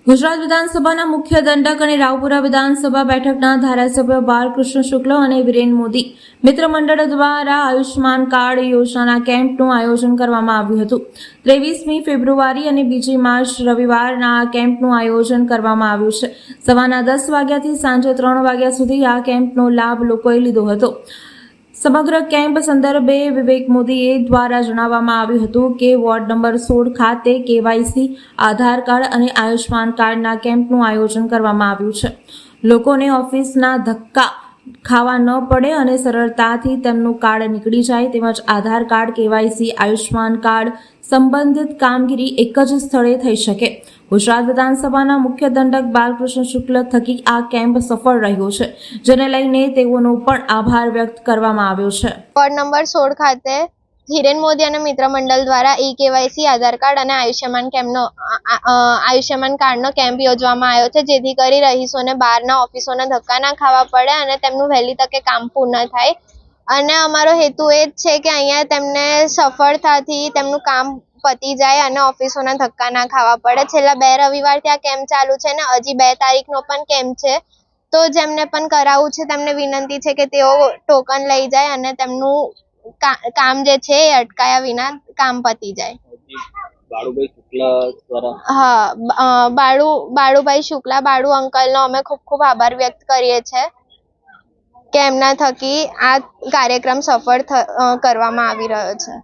ગુજરાત વિધાનસભાના મુખ્ય દંડક અને રાવપુરા વિધાનસભા બેઠકના ધારાસભ્ય બાલકૃષ્ણ શુક્લ અને વિરેન મોદી મિત્ર મંડળ દ્વારા આયુષ્માન કાર્ડ યોજનાના કેમ્પનું આયોજન કરવામાં આવ્યું હતું। 23મી ફેબ્રુઆરી અને 2 માર્ચ રવિવારના આ કેમ્પનું આયોજન કરવામાં આવ્યું છે। સવારના 10 વાગ્યાથી સાંજે 3 વાગ્યા સુધી આ કેમ્પનો લાભ લોકોએ લીધો હતો। સમગ્ર કેમ્પ સંદર્ભે વિવેક મોદીએ દ્વારા જણાવવામાં આવ્યું હતું કે વોર્ડ નંબર 16 ખાતે કેવાયસી, આધાર કાર્ડ અને આયુષ્માન કાર્ડના કેમ્પનું આયોજન કરવામાં આવ્યું છે। લોકોને ઓફિસના ધક્કા ખાવા ન પડે અને સરળતાથી તેમનું કાર્ડ નીકળી જાય તેમજ આધાર કાર્ડ, કેવાયસી, આયુષ્માન કાર્ડ સંબંધિત કામગીરી એક જ સ્થળે થઈ શકે। ગુજરાત વિધાનસભાના મુખ્ય દંડક બાલકૃષ્ણ શુક્લ થકી આ કેમ્પ સફળ રહ્યો છે, જેને લઈને તેઓનો પણ આભાર વ્યક્ત કરવામાં આવ્યો છે। વોર્ડ નંબર 16 ખાતે હિરેન મોદી અને મિત્ર મંડળ દ્વારા કેવાયસી, આધાર કાર્ડ અને આયુષ્યમાન કાર્ડનો કેમ્પ યોજવામાં આવ્યો છે, જેથી કરી રહીશોને બહારના ઓફિસોના ધક્કા ના ખાવા પડે અને તેમનું વહેલી તકે કામ પૂર્ણ થાય। અને અમારો હેતુ એ જ છે કે અહીંયા તેમને સફળતાથી તેમનું કામ પતી જાય અને ઓફિસોના ધક્કા ના ખાવા પડે। છેલ્લા 2 રવિવારથી આ કેમ્પ ચાલુ છે અને હજી 2 તારીખનો પણ કેમ્પ છે, તો જેમને પણ કરાવવું છે તેમને વિનંતી છે કે તેઓ ટોકન લઈ જાય અને તેમનું કામ જે છે એ અટકાયા વિના કામ પતી જાય। બાળુભાઈ શુક્લા, બાળુ અંકલનો અમે ખૂબ ખૂબ આભાર વ્યક્ત કરીએ છીએ કે એમના થકી આ કાર્યક્રમ સફળ કરવામાં આવી રહ્યો છે।